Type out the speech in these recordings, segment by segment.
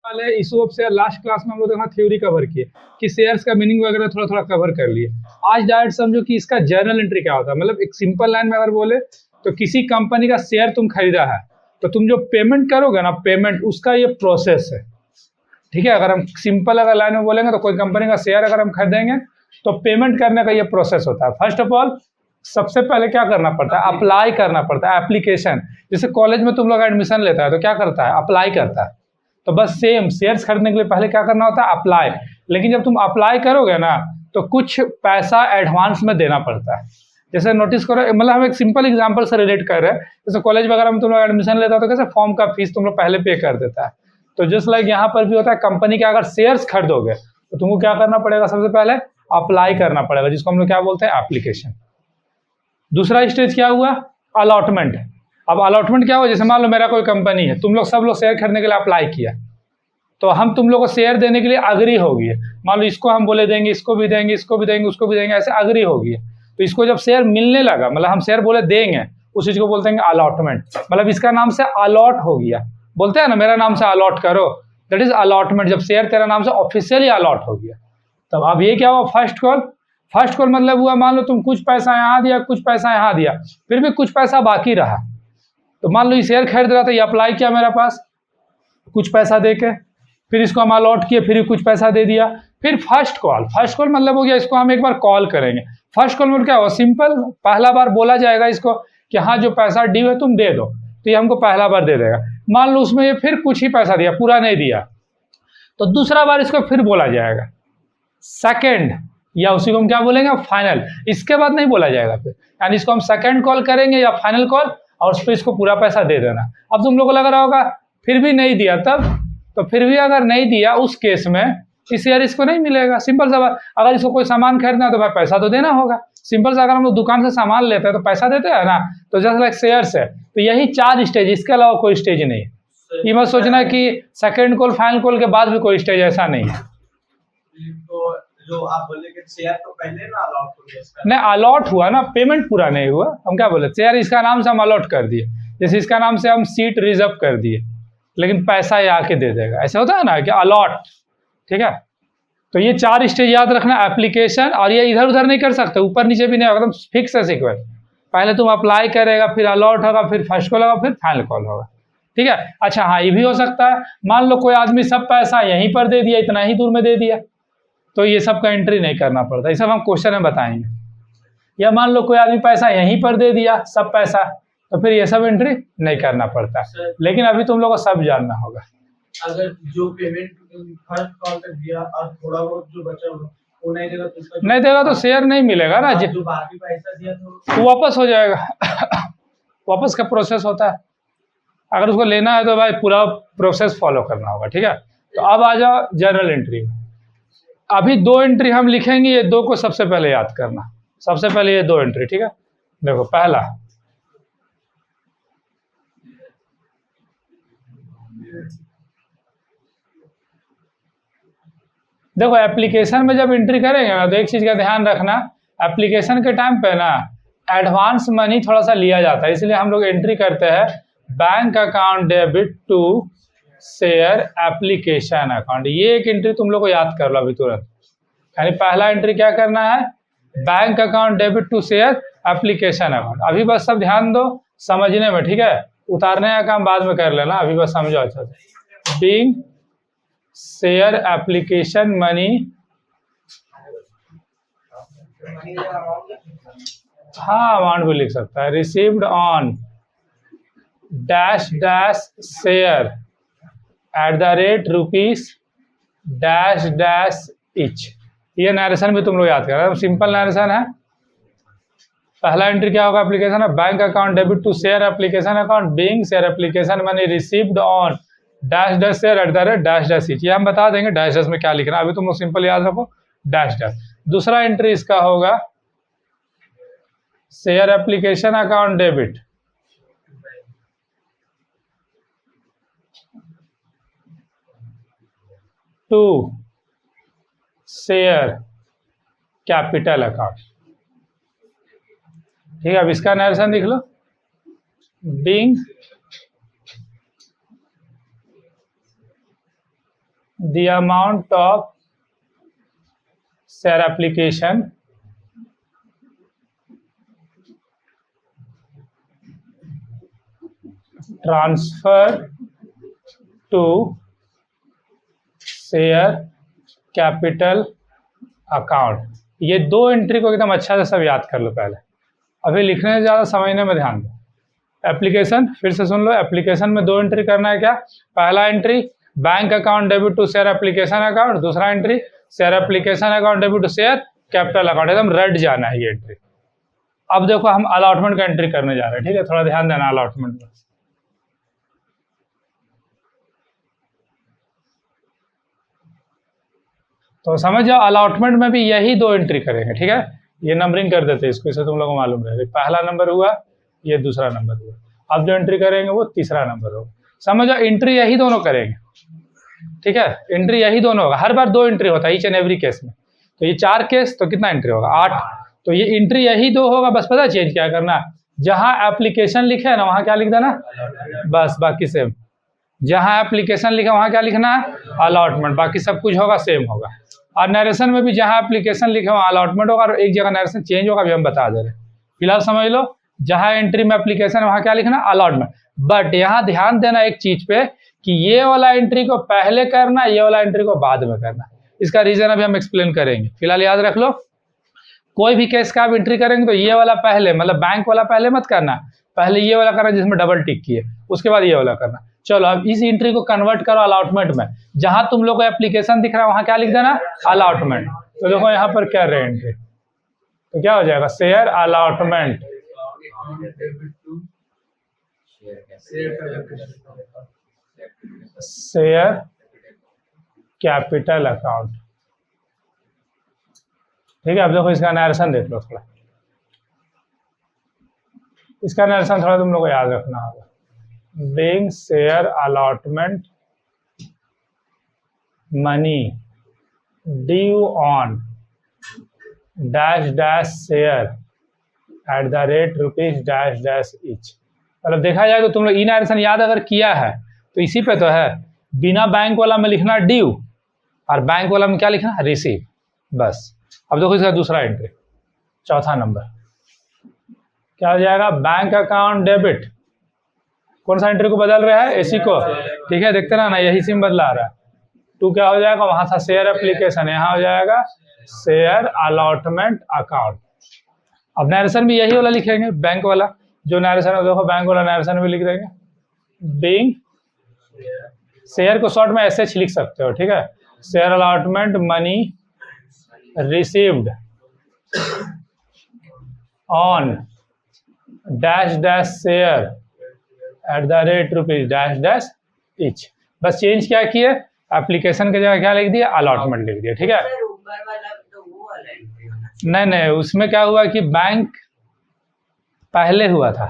वाले issue of share last class में हम लोग देखा थ्योरी कवर किए कि शेयर्स का मीनिंग वगैरह थोड़ा थोड़ा कवर कर लिए। आज डायरेक्ट समझो कि इसका जर्नल एंट्री क्या होता है। मतलब एक सिंपल लाइन में अगर बोले तो किसी कंपनी का शेयर तुम खरीदा है तो तुम जो पेमेंट करोगे ना, पेमेंट उसका ये प्रोसेस है। ठीक है, अगर हम सिंपल अगर लाइन में बोलेंगे तो कोई कंपनी का शेयर अगर हम खरीदेंगे तो पेमेंट करने का ये प्रोसेस होता है। फर्स्ट ऑफ ऑल सबसे पहले क्या करना पड़ता है, अप्लाई करना पड़ता है, एप्लीकेशन। जैसे कॉलेज में तुम लोग एडमिशन लेता है तो क्या करता है, अप्लाई करता है। तो बस सेम शेयर्स खरीदने के लिए पहले क्या करना होता है, अप्लाई। लेकिन जब तुम अप्लाई करोगे ना तो कुछ पैसा एडवांस में देना पड़ता है। जैसे नोटिस करो, मतलब हम एक सिंपल एग्जांपल से रिलेट कर रहे हैं। जैसे कॉलेज वगैरह में तुम लोग एडमिशन लेता है तो कैसे फॉर्म का फीस तुम लोग पहले पे कर देता है। तो जस्ट लाइक यहाँ पर भी होता है, कंपनी के अगर शेयर्स खरीदोगे तो तुमको क्या करना पड़ेगा, सबसे पहले अप्लाई करना पड़ेगा, जिसको हम लोग क्या बोलते हैं, एप्लीकेशन। दूसरा स्टेज क्या हुआ, अलॉटमेंट। अब अलॉटमेंट क्या हुआ, जैसे मान लो मेरा कोई कंपनी है, तुम लोग सब लोग शेयर खरीदने के लिए अप्लाई किया, तो हम तुम लोग को शेयर देने के लिए अग्री होगी। मान लो इसको हम बोले देंगे, इसको भी देंगे, इसको भी देंगे, उसको भी देंगे, ऐसे अग्री होगी। तो इसको जब शेयर मिलने लगा, मतलब हम शेयर बोले देंगे, उस चीज को बोलते हैं अलॉटमेंट। मतलब इसका नाम से अलॉट हो गया। बोलते हैं ना मेरा नाम से अलॉट करो, दैट इज अलॉटमेंट। जब शेयर तेरा नाम से ऑफिशियली अलॉट हो गया। तब अब ये क्या हुआ, फर्स्ट कॉल। फर्स्ट कॉल मतलब हुआ, मान लो तुम कुछ पैसा यहाँ दिया, कुछ पैसा यहाँ दिया, फिर भी कुछ पैसा बाकी रहा। तो मान लो ये शेयर खरीद रहा था, ये अप्लाई किया मेरे पास कुछ पैसा दे के, फिर इसको हम अलॉट किए, फिर कुछ पैसा दे दिया। फिर फर्स्ट कॉल। फर्स्ट कॉल मतलब हो गया, इसको हम एक बार कॉल करेंगे। फर्स्ट कॉल में क्या हो, सिंपल पहला बार बोला जाएगा इसको कि हाँ जो पैसा ड्यू है तुम दे दो, तो ये हमको पहला बार दे देगा। मान लो उसमें ये फिर कुछ ही पैसा दिया, पूरा नहीं दिया, तो दूसरा बार इसको फिर बोला जाएगा सेकंड, या उसी को हम क्या बोलेंगे, फाइनल। इसके बाद नहीं बोला जाएगा फिर, यानी इसको हम सेकंड कॉल करेंगे या फाइनल कॉल, और उस पर इसको पूरा पैसा दे देना। अब तुम लोग को लग रहा होगा फिर भी नहीं दिया तब, तो फिर भी अगर नहीं दिया उस केस में इस शेयर इसको नहीं मिलेगा। सिंपल सा बात, अगर इसको कोई सामान खरीदना है तो भाई पैसा तो देना होगा। सिंपल सा, अगर हम लोग दुकान से सामान लेते हैं तो पैसा देते हैं ना, तो जैसे लाइक शेयर्स है। तो यही 4 स्टेज, इसके अलावा कोई स्टेज नहीं है। ये मत सोचना कि सेकंड कॉल फाइनल कॉल के बाद भी कोई स्टेज, ऐसा नहीं है। तो जो आप बोले कि शेयर तो पहले ना अलॉट हो गया, नहीं अलॉट हुआ ना, पेमेंट पूरा नहीं हुआ। हम क्या बोले, शेयर इसका नाम से हम अलॉट कर दिए, जैसे इसका नाम से हम सीट रिजर्व कर दिए, लेकिन पैसा ये आके दे देगा। ऐसा होता है ना कि अलॉट। ठीक है, तो ये 4 स्टेज याद रखना, एप्लीकेशन। और ये इधर उधर नहीं कर सकते, ऊपर नीचे भी नहीं होगा, एकदम फिक्स है सीक्वेंस। पहले तुम अप्लाई करेगा, फिर अलॉट होगा, फिर फर्स्ट कॉल होगा, फिर फाइनल कॉल होगा। ठीक है, अच्छा हाँ ये भी हो सकता है, मान लो कोई आदमी सब पैसा यहीं पर दे दिया, इतना ही दूर में दे दिया, तो ये सब का एंट्री नहीं करना पड़ता। ये सब हम क्वेश्चन में बताएंगे। या मान लो कोई आदमी पैसा यहीं पर दे दिया, सब पैसा, तो फिर ये सब एंट्री नहीं करना पड़ता। लेकिन अभी तुम लोगों को सब जानना होगा। अगर जो पेमेंट फर्स्ट कॉल तक दिया और थोड़ा बहुत जो बचा वो नहीं देगा तो उसका नहीं देगा तो शेयर नहीं मिलेगा ना, जो बाकी पैसा दिया तो वापस हो जाएगा। वापस का प्रोसेस होता है। अगर उसको लेना है तो भाई पूरा प्रोसेस फॉलो करना होगा। ठीक है, तो अब आ जाओ जर्नल एंट्री में। अभी 2 एंट्री हम लिखेंगे, ये 2 को सबसे पहले याद करना। सबसे पहले ये 2 एंट्री, ठीक है। देखो पहला, देखो एप्लीकेशन में जब एंट्री करेंगे ना तो एक चीज का ध्यान रखना, एप्लीकेशन के टाइम पे ना एडवांस मनी थोड़ा सा लिया जाता है, इसलिए हम लोग एंट्री करते हैं bank account debit to share application account. ये एक एंट्री तुम लोग को याद कर लो अभी तुरंत। यानी पहला एंट्री क्या करना है, bank account debit to share application account. अभी बस सब ध्यान दो समझने में, ठीक है। उतारने का काम बाद में कर लेना, अभी बस समझो अच्छा से। बीइंग शेयर एप्लीकेशन मनी, हाँ अमाउंट भी लिख सकता है, received on dash dash share at the rate rupees dash dash each. ये नरेशन भी तुम लोग याद करो, सिंपल नरेशन है। पहला एंट्री क्या होगा, एप्लीकेशन है bank account debit to share application account being share application money received on dash dash share at the rate dash dash each. ये हम बता देंगे डैश डैश में क्या लिखना है, अभी तुम लोग सिंपल याद रखो डैश डैश। दूसरा एंट्री इसका होगा share application account debit to share capital account. ठीक है, अब इसका नरेशन लिख लो, being the amount of share application transfer to share capital account। ये दो एंट्री को एकदम अच्छा से सब याद कर लो पहले, अभी लिखने से ज़्यादा समझने में ध्यान दो। एप्लीकेशन फिर से सुन लो, एप्लीकेशन में दो एंट्री करना है क्या? पहला entry bank account debit to share application account, दूसरा entry share application account debit to share capital account. एकदम रट जाना है ये एंट्री। अब देखो हम अलॉटमेंट का एंट्री करने जा रहे हैं, ठीक है, थोड़ा ध्यान देना अलॉटमेंट में। तो समझ जाओ अलॉटमेंट में भी यही दो एंट्री करेंगे, ठीक है। ये नंबरिंग कर देते हैं इसको, इससे तुम लोगों को मालूम रहे, पहला नंबर हुआ, ये दूसरा नंबर हुआ, अब जो एंट्री करेंगे वो तीसरा नंबर होगा। समझ जाओ एंट्री यही दोनों करेंगे, ठीक है, एंट्री यही दोनों होगा। हर बार दो एंट्री होता है ईच एंड एवरी केस में। तो ये 4 केस, तो कितना एंट्री होगा? 8। तो ये एंट्री यही दो होगा, बस पता चेंज क्या करना है, जहां एप्लीकेशन लिखे है ना वहां क्या लिख देना, बस बाकी सेम। जहां एप्लीकेशन लिखा वहां क्या लिखना है, अलॉटमेंट, बाकी सब कुछ होगा सेम होगा। और नरेशन में भी जहां एप्लीकेशन लिखा वहां अलॉटमेंट होगा, और एक जगह नरेशन चेंज होगा, अभी हम बता दे रहे हैं। फिलहाल समझ लो, जहां एंट्री में एप्लीकेशन वहां क्या लिखना, अलॉटमेंट। बट यहाँ ध्यान देना एक चीज पे कि ये वाला एंट्री को पहले करना, ये वाला एंट्री को बाद में करना। इसका रीजन अभी हम एक्सप्लेन करेंगे, फिलहाल याद रख लो। कोई भी केस का आप एंट्री करेंगे तो ये वाला पहले, मतलब बैंक वाला पहले मत करना, पहले ये वाला करना जिसमें डबल टिक किए, उसके बाद ये वाला करना। चलो अब इस एंट्री को कन्वर्ट करो अलॉटमेंट में। जहां तुम लोग को एप्लीकेशन दिख रहा है वहां क्या लिख देना, अलॉटमेंट। तो देखो यहाँ पर क्या रहे एंट्री, तो क्या हो जाएगा, share allotment, share capital account. ठीक है, अब देखो इसका नरेशन देख लो थोड़ा, इसका नरेशन थोड़ा तुम लोग को याद रखना होगा। being share allotment money due on dash dash share at the rate rupees dash dash each। मतलब देखा जाए तो तुम लोग ई नरेशन याद अगर किया है तो इसी पे तो है, बिना बैंक वाला में लिखना ड्यू और बैंक वाला में क्या लिखना, रिसीव, बस। अब देखो इसका दूसरा एंट्री, चौथा नंबर क्या हो जाएगा, बैंक अकाउंट डेबिट। कौन सा एंट्री को बदल रहा है, एसी को, ठीक है, देखते ना यही सिम बदला रहा है। 2 क्या हो जाएगा, वहां था शेयर एप्लीकेशन, यहाँ हो जाएगा शेयर अलॉटमेंट अकाउंट। अब नरेशन भी यही वाला लिखेंगे, बैंक वाला जो नरेशन है, देखो बैंक वाला नरेशन भी लिख देंगे। बीइंग शेयर को शॉर्ट में एसएच लिख सकते हो, ठीक है, share allotment money received on dash dash share at the rate rupees dash dash etch. बस चेंज क्या किए, एप्लीकेशन की जगह क्या लिख दिया, अलॉटमेंट लिख दिया, ठीक है। नहीं, उसमें क्या हुआ कि बैंक पहले हुआ था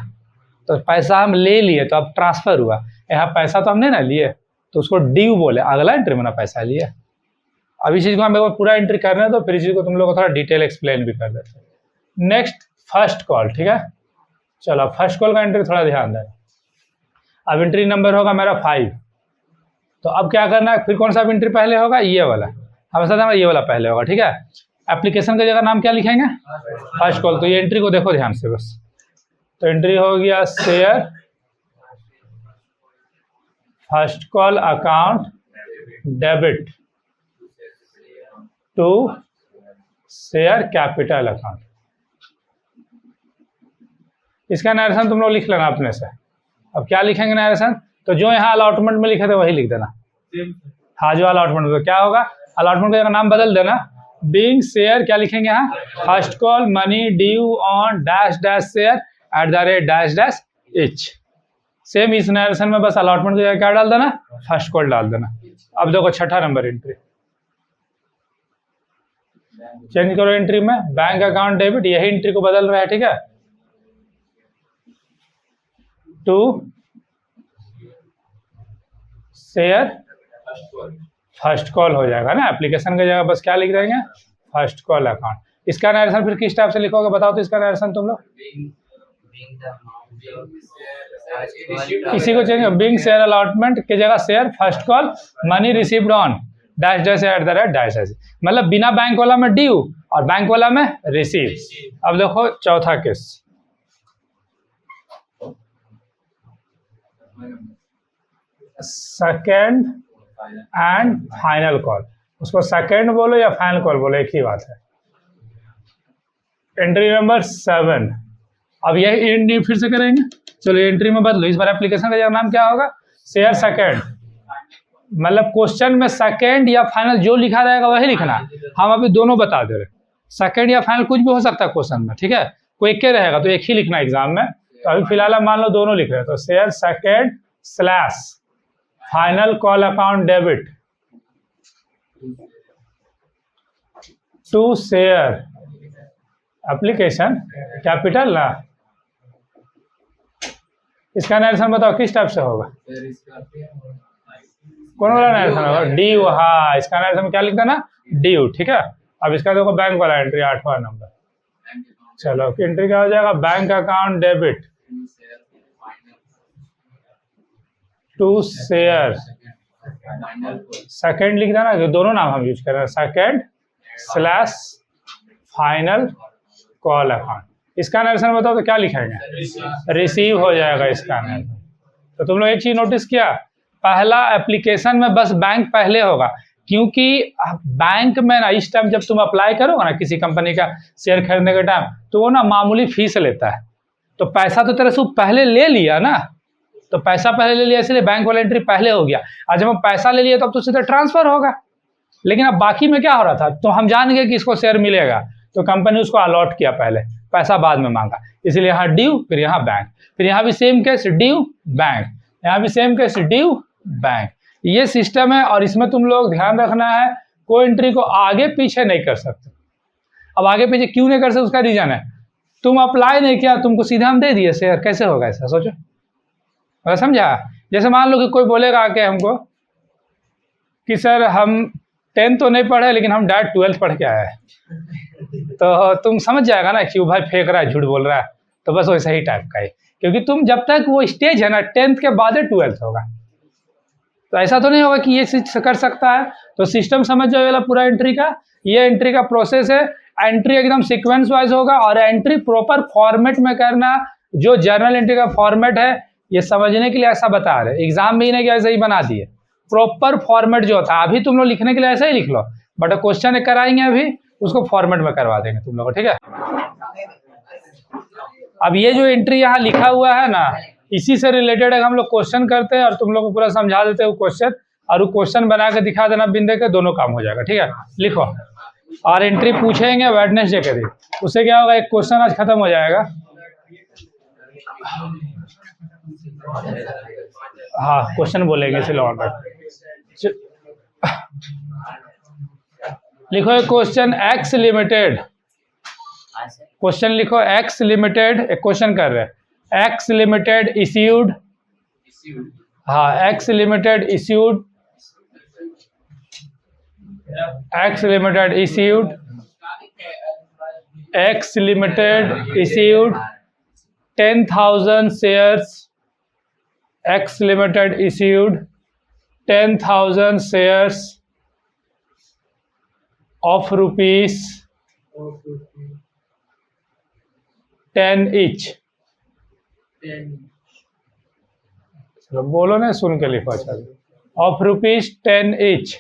तो पैसा हम ले लिए, तो अब ट्रांसफर हुआ, यहाँ पैसा तो हमने ना लिए, तो उसको ड्यू बोले, अगला एंट्री में ना पैसा लिए। अब इस चीज़ को हम एक बार पूरा एंट्री करना है, तो फिर इस चीज़ को तुम लोग को थोड़ा डिटेल एक्सप्लेन भी कर देते हैं। नेक्स्ट फर्स्ट कॉल, ठीक है, चलो फर्स्ट कॉल का एंट्री थोड़ा ध्यान देना। अब एंट्री नंबर होगा मेरा 5, तो अब क्या करना है, फिर कौन सा एंट्री पहले होगा, ये वाला, हमेशा ये वाला पहले होगा, ठीक है। एप्लीकेशन की जगह नाम क्या लिखेंगे, फर्स्ट कॉल। तो ये एंट्री को देखो ध्यान से बस, तो एंट्री हो गया share first call account debit to share capital account. इसका नरेशन तुम लोग लिख लेना अपने से। अब क्या लिखेंगे नरेशन, तो जो यहाँ अलॉटमेंट में लिखे थे वही लिख देना, हाँ जो अलॉटमेंट में, तो क्या होगा, अलॉटमेंट का नाम बदल देना, बीइंग शेयर क्या लिखेंगे यहाँ, first call money due on dash dash share at the rate dash dash etch. Same इस नरेशन में बस अलॉटमेंट की जगह क्या डाल देना, फर्स्ट कॉल डाल देना। अब देखो छठा नंबर एंट्री, चेंज करो एंट्री में, बैंक अकाउंट डेबिट, यही एंट्री को बदल रहा है, ठीक है, टू शेयर फर्स्ट कॉल हो जाएगा ना, एप्लीकेशन की जगह बस क्या लिख देंगे, फर्स्ट कॉल अकाउंट। इसका नरेशन फिर किस टाइप से लिखोगे बताओ, तो इसका नरेशन तुम लोग इसी को चेंज, बीइंग शेयर अलॉटमेंट की जगह share first call money received on dash dash at the rate dash dash, मतलब बिना बैंक वाला में ड्यू और बैंक वाला में रिसीव। अब देखो चौथा case, second and final call. उसको सेकेंड बोलो या फाइनल कॉल बोलो, एक ही बात है। Entry number 7। अब यही एंट्री फिर से करेंगे, चलो एंट्री में बदलो, इस बार एप्लीकेशन का नाम क्या होगा, शेयर सेकेंड, मतलब क्वेश्चन में सेकेंड या फाइनल जो लिखा रहेगा वही लिखना। हम अभी दोनों बता दे रहे, सेकेंड या फाइनल कुछ भी हो सकता है क्वेश्चन में, ठीक है, कोई एक ही रहेगा तो एक ही लिखना एग्जाम में। तो अभी फिलहाल हम मान लो दोनों लिख रहे हैं, तो share second slash final call account debit to share application capital ना। इसका नरेशन बताओ किस टाइप से होगा, कौन वाला नरेशन होगा, ड्यू। हाँ, इसका नरेशन क्या लिखता ना, ड्यू, ठीक है। अब इसका देखो बैंक वाला एंट्री 8वां नंबर, चलो एंट्री क्या हो जाएगा, bank account debit to share second लिख देना, दोनों नाम हम यूज कर रहे हैं, second slash final call account. इसका नरेशन बताओ तो क्या लिखेंगे, रिसीव हो जाएगा इसका नरेशन। तो तुम लोग एक चीज नोटिस किया, पहला एप्लीकेशन में बस बैंक पहले होगा, क्योंकि बैंक में ना इस टाइम जब तुम अप्लाई करोगे ना किसी कंपनी का शेयर खरीदने के टाइम, तो वो ना मामूली फीस लेता है, तो पैसा तो तेरे से पहले ले लिया ना, तो पैसा पहले ले लिया इसलिए बैंक वाला एंट्री पहले हो गया। आज जब हम पैसा ले लिए तो अब तो सीधा ट्रांसफर होगा, लेकिन अब बाकी में क्या हो रहा था, तो हम जान गए कि इसको शेयर मिलेगा, तो कंपनी उसको अलॉट किया पहले, पैसा बाद में मांगा, इसलिए यहाँ ड्यू, फिर यहाँ बैंक, फिर यहाँ भी सेम केस ड्यू बैंक, यहाँ भी सेम केस ड्यू बैंक। ये सिस्टम है और इसमें तुम लोग ध्यान रखना है, कोई एंट्री को आगे पीछे नहीं कर सकते। अब आगे पीछे क्यों नहीं कर सकते, उसका रीजन है, तुम अप्लाई नहीं किया, तुमको सीधा हम दे दिए शेयर, कैसे होगा ऐसा, सोचो, समझा। जैसे मान लो कि कोई बोलेगा आके हमको कि सर हम 10th तो नहीं पढ़े लेकिन हम डायरेक्ट 12th पढ़ के आए हैं, तो तुम समझ जाएगा ना कि वो भाई फेंक रहा है, झूठ बोल रहा है, तो बस वैसा ही टाइप का है, क्योंकि तुम जब तक वो स्टेज है ना 10th के बाद 12th होगा, तो ऐसा तो नहीं होगा कि ये चीज कर सकता है। तो सिस्टम समझ जाओ वाला पूरा एंट्री का, ये एंट्री का प्रोसेस है, एंट्री एकदम सीक्वेंस वाइज होगा और एंट्री प्रॉपर फॉर्मेट में करना, जो जर्नल एंट्री का फॉर्मेट है, ये समझने के लिए ऐसा बता रहे, एग्जाम में ही नहीं कि ऐसे ही बना दिए, प्रॉपर फॉर्मेट जो होता है, अभी तुम लोग लिखने के लिए ऐसे ही लिख लो, बट क्वेश्चन कराएंगे अभी उसको फॉर्मेट में करवा देंगे तुम लोग, ठीक है। अब ये जो एंट्री यहाँ लिखा हुआ है ना, इसी से रिलेटेड है, हम लोग क्वेश्चन करते हैं और तुम लोग को पूरा समझा देते हैं वो क्वेश्चन, और वो क्वेश्चन बना के दिखा देना, बिंदे के दोनों काम हो जाएगा, ठीक है। लिखो, और एंट्री पूछेंगे वेडनेसडे के दिन, उससे क्या होगा, एक क्वेश्चन आज खत्म हो जाएगा। हाँ, क्वेश्चन बोलेंगे इसलिए ऑर्डर लिखो, एक क्वेश्चन एक्स लिमिटेड, क्वेश्चन लिखो एक्स लिमिटेड, एक क्वेश्चन कर रहे हैं, एक्स लिमिटेड इश्यूड, हाँ x limited issued, x limited issued, x limited issued 10,000 shares, X Limited issued 10,000 shares of rupees 10 each। चलो बोलो ना, सुन के लिखो, चलो, of rupees 10 each।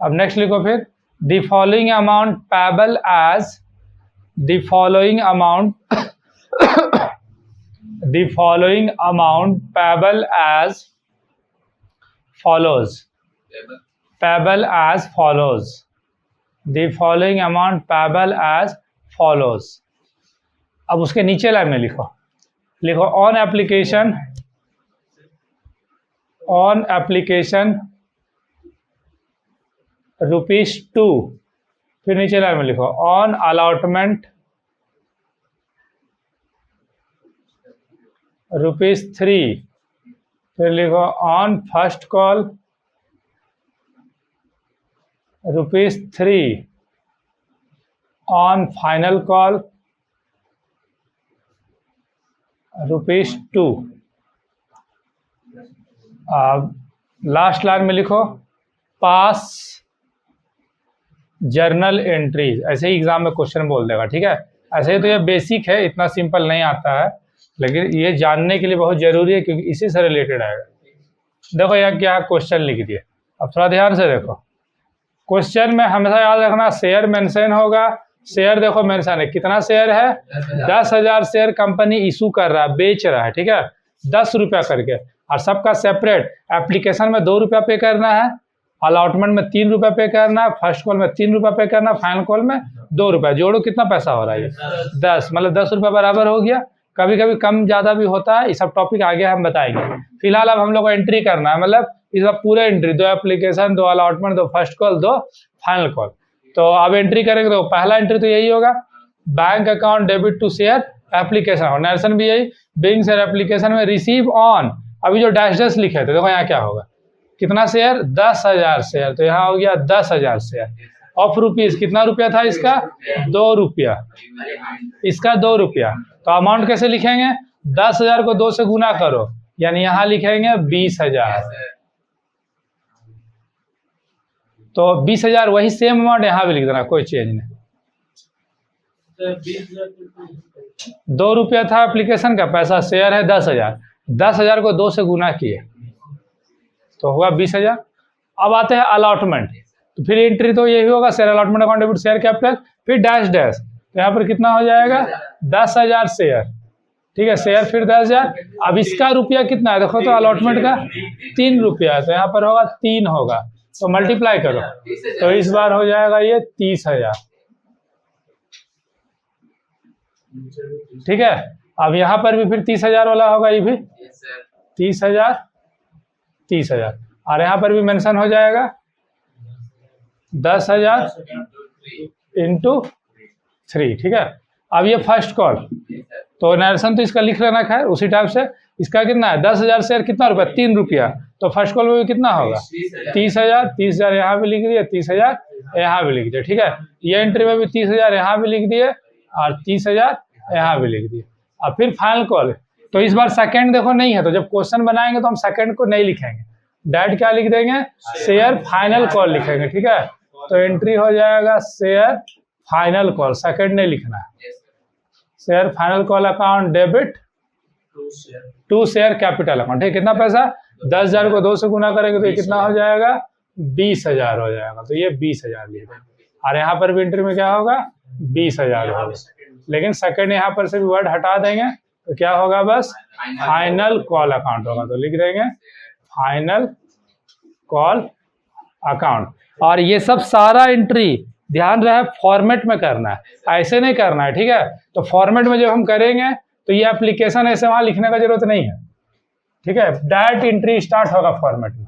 अब नेक्स्ट लिखो फिर, the following amount payable as, the following amount the following amount payable as follows, payable as follows, the following amount payable as follows। अब उसके नीचे लाइन में लिखो, लिखो on application, on application ₹2, फिर नीचे लाइन में लिखो on allotment ₹3, फिर लिखो on first call ₹3, on final call ₹2। अब लास्ट लाइन में लिखो पास जर्नल एंट्रीज, ऐसे ही एग्जाम में क्वेश्चन बोल देगा, ठीक है। ऐसे ही तो ये बेसिक है, इतना सिंपल नहीं आता है, लेकिन ये जानने के लिए बहुत ज़रूरी है क्योंकि इसी से रिलेटेड आएगा। देखो यहाँ क्या क्वेश्चन लिख दिए, अब थोड़ा ध्यान से देखो। क्वेश्चन में हमेशा याद रखना शेयर मेंशन होगा। शेयर देखो मेंशन है, कितना शेयर है? 10,000 शेयर कंपनी इशू कर रहा है, बेच रहा है, ठीक है, 10 रुपया करके, और सबका सेपरेट। एप्लीकेशन में 2 रुपया पे करना है, अलॉटमेंट में 3 रुपया पे करना है, फर्स्ट कॉल में 3 रुपया पे करना है, फाइनल कॉल में 2 रुपया। जोड़ो कितना पैसा हो रहा है? 10, मतलब 10 रुपया बराबर हो गया। कभी कभी कम ज़्यादा भी होता है, ये सब टॉपिक आगे हम बताएंगे। फिलहाल अब हम लोग को एंट्री करना है, मतलब इस बार पूरे entry, 2 application, 2 allotment, 2 first call, 2 final call. तो अब एंट्री करेंगे तो पहला एंट्री तो यही होगा, bank account debit to share application. और नरेशन भी यही, बिलिंग शेयर एप्लीकेशन में रिसीव ऑन, अभी जो डैश डैश लिखे थे देखो यहाँ क्या होगा, कितना शेयर? 10,000 शेयर, तो यहाँ हो गया 10,000 शेयर। ऑफ रुपीज, कितना रुपया था इसका? 2 रुपया, इसका 2 रुपया। तो अमाउंट कैसे लिखेंगे? 10,000 को 2 से गुना करो, यानी यहाँ लिखेंगे 20,000। तो 20,000 वही सेम अमाउंट यहाँ भी लिख देना, कोई चेंज नहीं। 2 रुपया था एप्लीकेशन का पैसा, शेयर है 10,000, 10,000 को 2 से गुना किए तो हुआ 20,000। अब आते हैं अलॉटमेंट, तो फिर एंट्री तो यही होगा, share allotment account debit share capital, फिर डैश डैश। तो यहाँ पर कितना हो जाएगा? 10,000 शेयर, ठीक है, शेयर फिर 10,000। अब इसका रुपया कितना है देखो, तो अलॉटमेंट का 3 रुपया, तो यहाँ पर होगा 3 होगा, तो मल्टीप्लाई करो, तो इस बार हो जाएगा ये 30,000, ठीक है। अब यहाँ पर भी फिर 30,000 वाला होगा, ये भी 30,000, 30,000, और यहाँ पर भी मेंशन हो जाएगा 10,000 इंटू 3, ठीक है। अब ये फर्स्ट कॉल, तो नरेशन तो इसका लिख लेना, खैर उसी टाइप से। इसका कितना है? 10,000 शेयर, कितना रुपया? 3 रुपया। तो फर्स्ट कॉल में भी कितना होगा? 30,000, 30,000 यहाँ भी लिख दिए, 30,000 यहाँ भी लिख दिए, ठीक है। ये एंट्री में भी 30,000 यहाँ भी लिख दिए और 30,000 यहाँ भी लिख दिए। अब फिर फाइनल कॉल, तो इस बार सेकंड देखो नहीं है, तो जब क्वेश्चन बनाएंगे तो हम सेकंड को नहीं लिखेंगे, डायरेक्ट क्या लिख देंगे? शेयर फाइनल कॉल लिखेंगे, ठीक है। तो एंट्री हो जाएगा शेयर फाइनल कॉल, सेकंड नहीं लिखना है। Share final call account debit to share capital account, ठीक है। कितना पैसा? 10,000 को 2 से गुना करेंगे तो ये कितना हो जाएगा? 20,000 हो जाएगा, तो ये 20,000 लिख देंगे। और यहाँ पर भी एंट्री में क्या होगा? 20,000 होगा, लेकिन सेकंड यहाँ पर से भी वर्ड हटा देंगे तो क्या होगा? बस फाइनल कॉल अकाउंट होगा, तो लिख देंगे फाइनल कॉल अकाउंट। और ये सब सारा एंट्री ध्यान रहे फॉर्मेट में करना है, ऐसे नहीं करना है, ठीक है। तो फॉर्मेट में जब हम करेंगे तो ये एप्लीकेशन ऐसे वहां लिखने का जरूरत नहीं है, ठीक है। डायरेक्ट एंट्री स्टार्ट होगा फॉर्मेट में,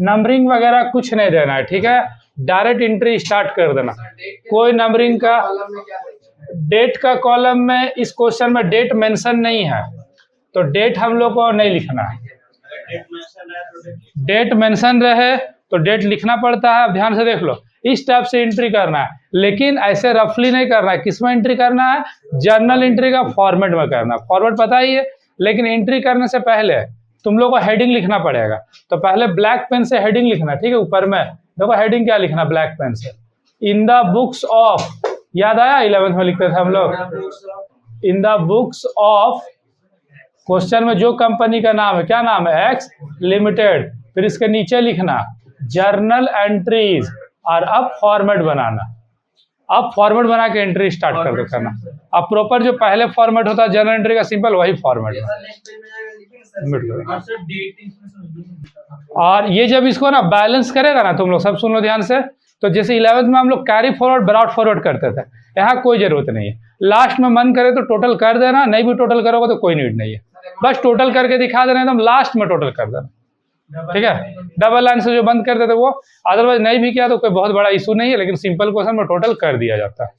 नंबरिंग वगैरह कुछ नहीं देना है, ठीक है। डायरेक्ट एंट्री स्टार्ट कर देना, कोई नंबरिंग का। डेट का कॉलम में इस क्वेश्चन में डेट मेंशन नहीं है, तो डेट हम लोग को नहीं लिखना है। डेट मेंशन रहे तो डेट लिखना पड़ता है। अब ध्यान से देख लो, इस टाइप से एंट्री करना है, लेकिन ऐसे रफली नहीं करना है। किसमें एंट्री करना है? जर्नल एंट्री का फॉर्मेट में करना है। फॉर्मेट पता ही है, लेकिन एंट्री करने से पहले तुम लोग को हेडिंग लिखना पड़ेगा। तो पहले ब्लैक पेन से हेडिंग लिखना, ठीक है। ऊपर में देखो हेडिंग क्या लिखना ब्लैक पेन से, इन द बुक्स ऑफ, याद आया 11th में लिखते थे हम लोग, in the books of, question में जो कंपनी का नाम है, क्या नाम है? X limited. फिर इसके नीचे लिखना जर्नल एंट्रीज, और अब फॉर्मेट बनाना। अब फॉर्मेट बना के एंट्री स्टार्ट कर दो करना। अब प्रॉपर जो पहले फॉर्मेट होता है जर्नल एंट्री का, सिंपल वही फॉर्मेट। और ये जब इसको ना बैलेंस करेगा ना, तुम लोग सब सुन लो ध्यान से। तो जैसे 11th में हम लोग कैरी फॉरवर्ड ब्रॉड फॉरवर्ड करते थे, यहाँ कोई जरूरत नहीं है। लास्ट में मन करे तो टोटल कर देना, नहीं भी टोटल करोगे तो कोई नीड नहीं है, बस टोटल करके दिखा देना, एकदम लास्ट में टोटल कर देना, ठीक है। डबल लाइन से जो बंद कर देते वो, अदरवाइज नहीं भी किया तो कोई बहुत बड़ा इशू नहीं है, लेकिन सिंपल क्वेश्चन में टोटल कर दिया जाता है।